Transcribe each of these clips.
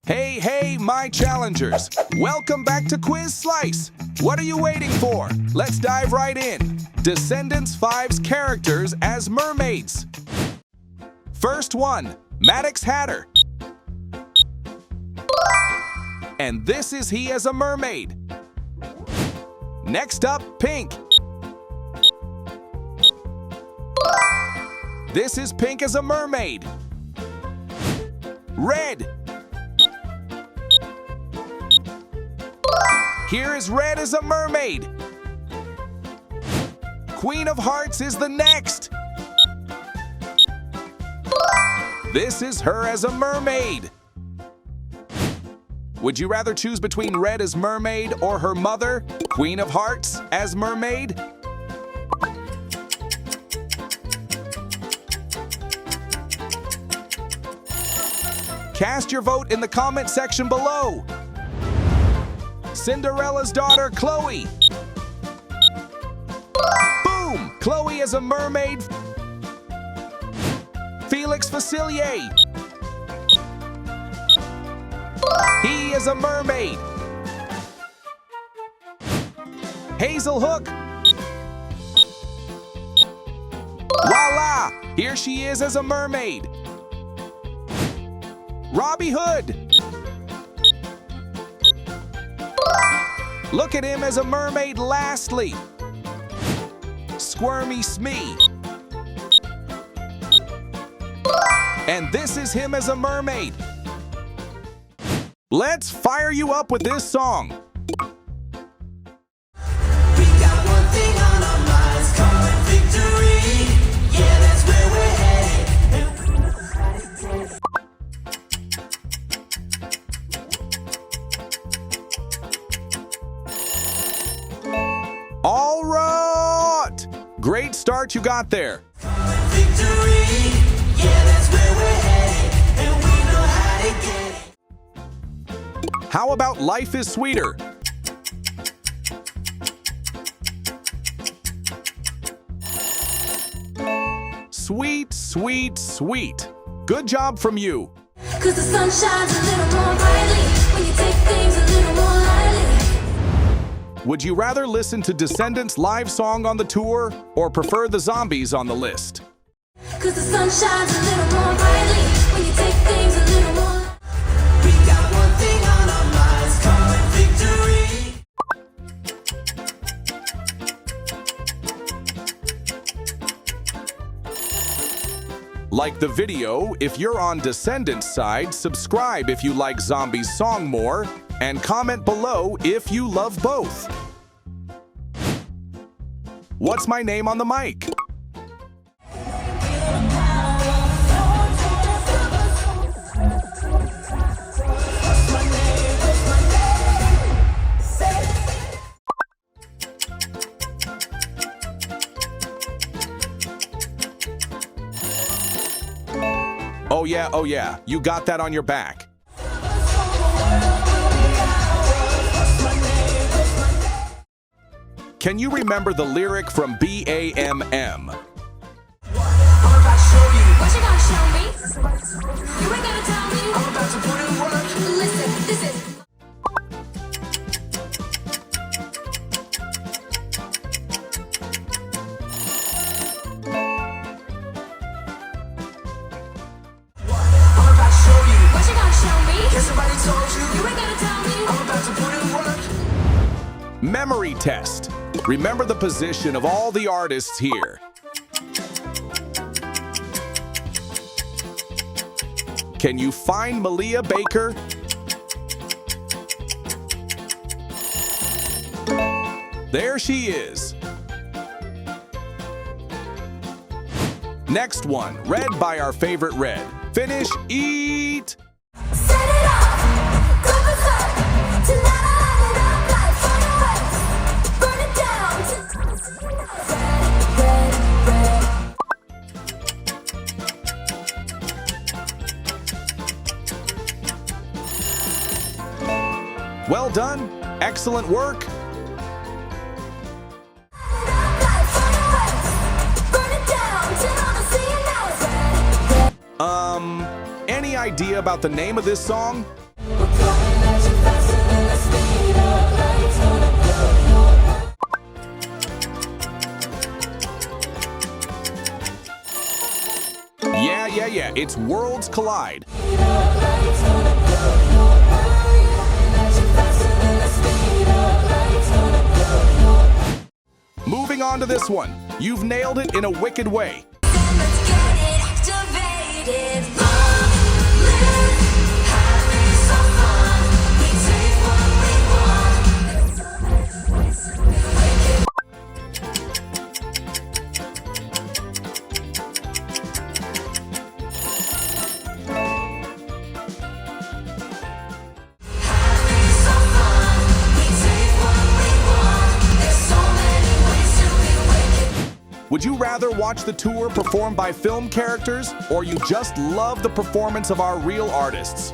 Hey, hey, my challengers! Welcome back to Quiz Slice! What are you waiting for? Let's dive right in. Descendants 5's characters as mermaids. First one, Maddox Hatter. And this is he as a mermaid. Next up, Pink. This is Pink as a mermaid. Red. Here is Red as a mermaid. Queen of Hearts is the next. This is her as a mermaid. Would you rather choose between Red as mermaid or her mother, Queen of Hearts, as mermaid? Cast your vote in the comment section below. Cinderella's daughter, Chloe. Boom! Chloe as a mermaid. Felix Facilier. He is a mermaid. Hazel Hook. Voila! Here she is as a mermaid. Robbie Hood. Look at him as a mermaid lastly. Squirmy Smee. And this is him as a mermaid. Let's fire you up with this song. We got one thing on our minds, call it victory. Yeah, that's where we're headed. All right! Great start you got there. Victory, yeah, that's where we're headed, and we know how to get it. How about Life is Sweeter? Sweet, sweet, sweet. Good job from you. 'Cause the sun shines a little more brightly when you take things a little more lightly. Would you rather listen to Descendants' live song on the tour or prefer the zombies on the list? 'Cause the sun shines a little more brightly when you take things a little more. We got one thing on our minds, call it victory. Like the video if you're on Descendants' side, subscribe if you like Zombies' song more, and comment below if you love both. What's my name on the mic? Oh yeah, you got that on your back. Can you remember the lyric from BAMM? I'm about to show you. What you gonna show me? You ain't gonna tell me. I'm about to put in work. Listen, this is. I'm about to show you. What you gonna show me? Guess somebody told you. You ain't gonna tell me. I'm about to put in work. Memory test. Remember the position of all the artists here. Can you find Malia Baker? There she is. Next one, Red by our favorite Red. Finish, eat. Set it off. Go berserk. Tonight I light it up like fireworks. Burn it down. Red, red. Well done. Excellent work. Burn it down. Any idea about the name of this song? Yeah, it's Worlds Collide. Moving on to this one. You've nailed it in a wicked way. Let's get it activated. Long live, having some fun. We take what we Having some fun. We take what we want. There's so many ways to be wicked. Would you rather watch the tour performed by film characters, or you just love the performance of our real artists?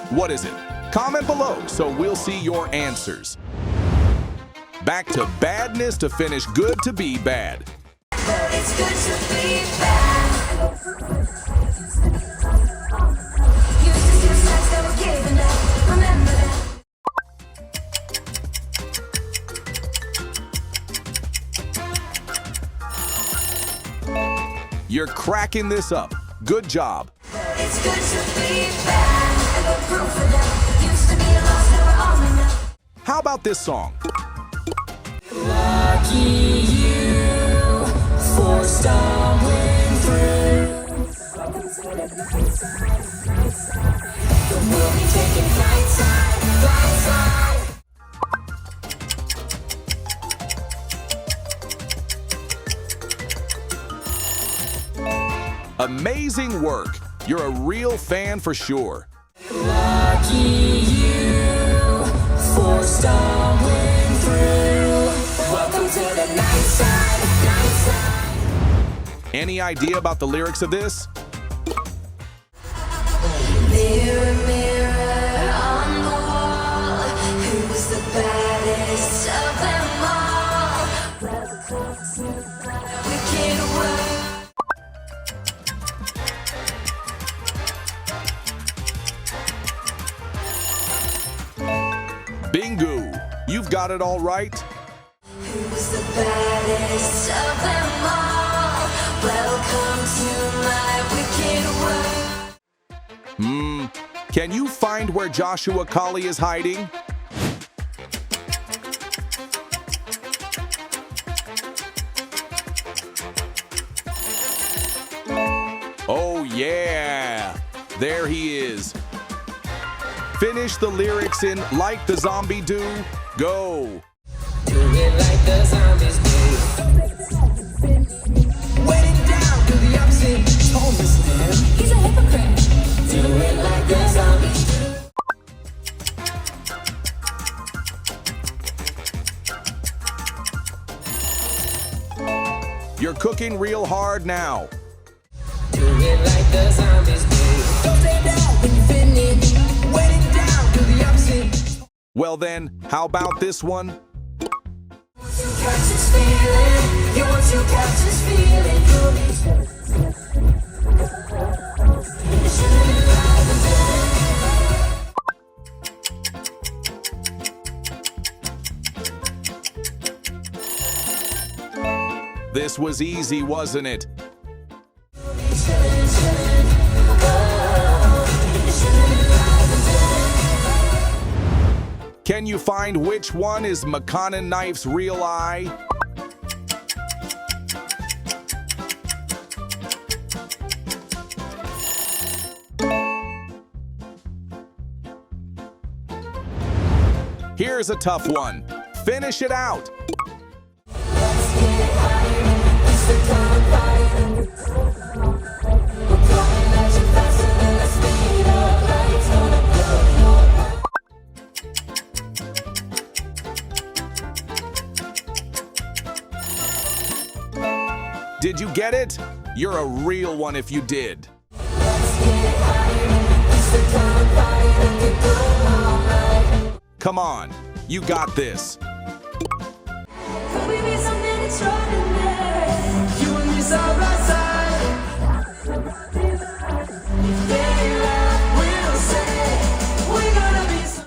What is it? Comment below so we'll see your answers. Back to badness to finish good to be bad. But it's good to be bad. Used to see the signs that were giving up. Remember that. You're cracking this up. Good job. But it's good to be bad. I got proof of that. Used to be lost, now we're all enough. How about this song? Lucky you for stumbling through. We'll be taking flight side, flight side. Amazing work. You're a real fan for sure. Lucky you for stumbling through. Welcome to the night side, night side. Any idea about the lyrics of this? Mirror, mirror on the wall, who's the baddest of them all? Wicked world. Bingo! You've got it all right. Who's the baddest of them all? Welcome to my wicked world. Can you find where Joshua Colley is hiding? Oh yeah! There he is. Finish the lyrics in Like the Zombie Do. Go! Do it like the zombies do. Waiting down to the opposite. Homeless man. He's a hypocrite. Do it like the zombies do. You're cooking real hard now. Do it like the zombies do. Don't stay down when you finish. Waiting down to the opposite. Well then, how about this one? You catch this feeling. You want to catch this feeling. You'll be This was easy, wasn't it? Can you find which one is Makana Knife's real eye? Here's a tough one. Finish it out. Did you get it? You're a real one if you did. Come on, you got this. Could we be something extraordinary? You and me side by side. Daylight will say we're gonna be so.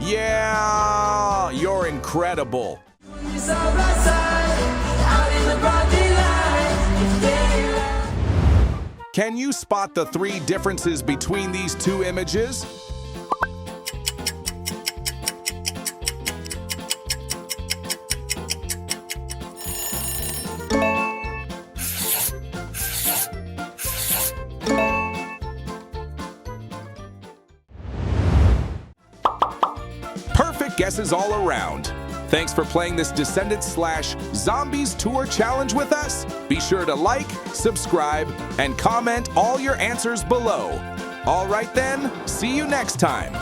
Yeah, you're incredible. Side by side, out in the broad daylight, daylight. Can you spot the 3 differences between these 2 images? Perfect guesses all around. Thanks for playing this Descendants/Zombies Tour Challenge with us. Be sure to like, subscribe, and comment all your answers below. All right then, see you next time.